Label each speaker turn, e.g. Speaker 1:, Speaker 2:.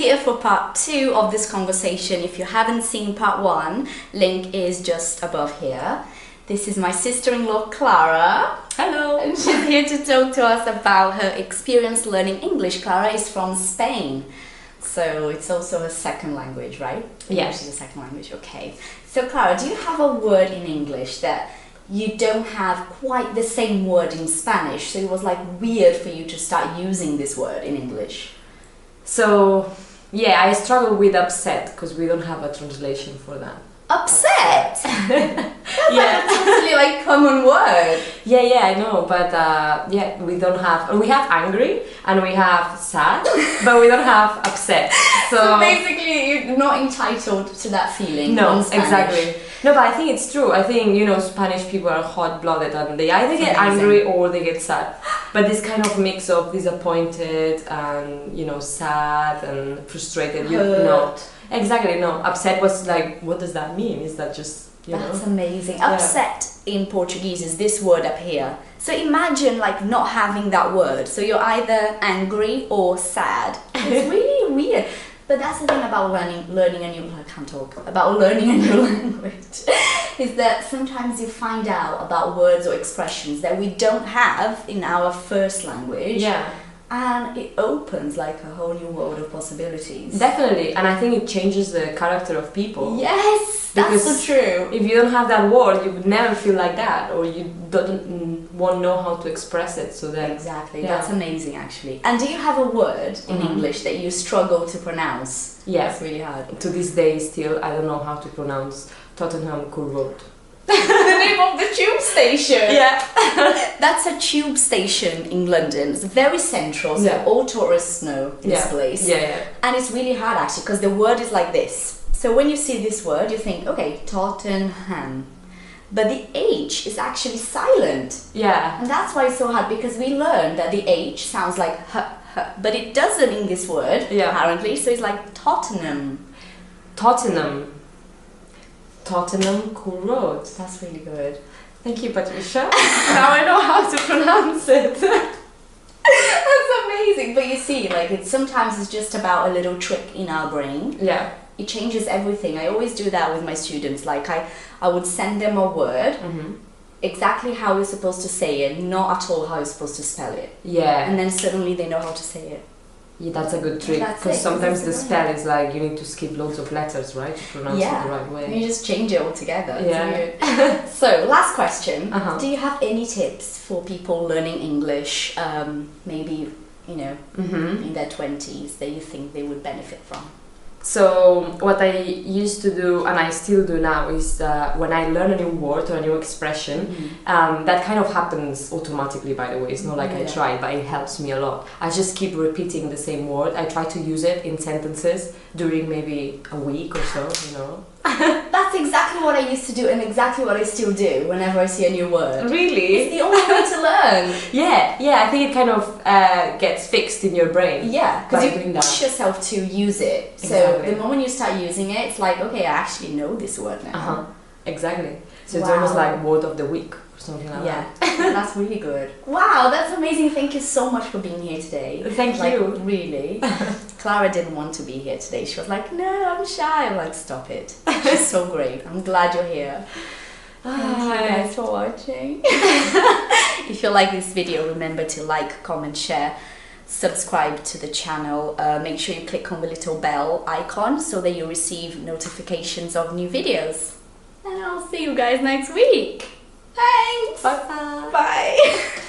Speaker 1: here for part 2 of this conversation. If you haven't seen part 1, link is just above here. This is my sister-in-law Clara.
Speaker 2: Hello!
Speaker 1: And she's here to talk to us about her experience learning English. Clara is from Spain, so it's also a second language, right?
Speaker 2: Yes.
Speaker 1: It's a second language, okay. So Clara, do you have a word in English that you don't have quite the same word in Spanish, so it was like weird for you to start using this word in English?
Speaker 2: So, yeah, I struggle with upset because we don't have a translation for that.
Speaker 1: Upset?
Speaker 2: Yeah.
Speaker 1: That's a totally like common word.
Speaker 2: Yeah, I know, but yeah, we don't have. We have angry and we have sad, but we don't have upset.
Speaker 1: So basically, you're not entitled to that feeling.
Speaker 2: No,
Speaker 1: in Spanish.
Speaker 2: exactly. No, but I think it's true. I think, you know, Spanish people are hot-blooded and they either get
Speaker 1: Amazing.
Speaker 2: angry or they get sad. But this kind of mix of disappointed and, you know, sad and frustrated, you know. Exactly, no. Upset was like, what does that mean? Is that just, you know?
Speaker 1: That's amazing.
Speaker 2: Yeah.
Speaker 1: Upset in Portuguese is this word up here. So imagine like not having that word. So you're either angry or sad. It's really weird. But that's the thing about learning a new, I can't talk, about learning a new language, is that sometimes you find out about words or expressions that we don't have in our first language.
Speaker 2: Yeah.
Speaker 1: And it opens like a whole new world of possibilities.
Speaker 2: Definitely, and I think it changes the character of people.
Speaker 1: Yes, that's so true.
Speaker 2: If you don't have that word, you would never feel like that, or you won't know how to express it. So then,
Speaker 1: exactly,
Speaker 2: yeah.
Speaker 1: That's amazing actually. And do you have a word in English that you struggle to pronounce?
Speaker 2: Yeah,
Speaker 1: That's really hard.
Speaker 2: To this day, still, I don't know how to pronounce Tottenham Court Road.
Speaker 1: The name of the tube station.
Speaker 2: Yeah.
Speaker 1: That's a tube station in London. It's very central, so all tourists know this place.
Speaker 2: Yeah.
Speaker 1: And it's really hard actually because the word is like this. So when you see this word, you think, okay, Tottenham. But the H is actually silent.
Speaker 2: Yeah.
Speaker 1: And that's why it's so hard, because we learned that the H sounds like h, but it doesn't in this word, apparently. So it's like Tottenham.
Speaker 2: Tottenham Court Road.
Speaker 1: That's really good.
Speaker 2: Thank you, Patricia. Now I know how to pronounce it.
Speaker 1: That's amazing. But you see, like sometimes it's just about a little trick in our brain.
Speaker 2: Yeah.
Speaker 1: It changes everything. I always do that with my students. Like I would send them a word, exactly how you're supposed to say it, not at all how you're supposed to spell it.
Speaker 2: Yeah.
Speaker 1: And then suddenly they know how to say it.
Speaker 2: Yeah, that's a good trick, because sometimes the spell is like you need to skip loads of letters, right, to pronounce it the right way.
Speaker 1: You just change it altogether.
Speaker 2: Yeah.
Speaker 1: So, last question. Do you have any tips for people learning English, maybe, you know, in their 20s, that you think they would benefit from?
Speaker 2: So what I used to do, and I still do now, is when I learn a new word or a new expression, that kind of happens automatically, by the way. It's not like I try, but it helps me a lot. I just keep repeating the same word. I try to use it in sentences during maybe a week or so, you know.
Speaker 1: That's exactly what I used to do, and exactly what I still do whenever I see a new word.
Speaker 2: Really?
Speaker 1: It's the only way to learn.
Speaker 2: Yeah, I think it kind of gets fixed in your brain.
Speaker 1: Yeah, because you push yourself to use it. So the moment you start using it, it's like, okay, I actually know this word now.
Speaker 2: Exactly. So it's almost like word of the week or something like that.
Speaker 1: That's really good. Wow, that's amazing. Thank you so much for being here today.
Speaker 2: Thank you.
Speaker 1: Really. Clara didn't want to be here today. She was like, no, I'm shy. I'm like, stop it. She's so great. I'm glad you're here. Thank you guys for watching. If you like this video, remember to like, comment, share, subscribe to the channel. Make sure you click on the little bell icon so that you receive notifications of new videos. And I'll see you guys next week. Thanks.
Speaker 2: Bye-bye.
Speaker 1: Bye.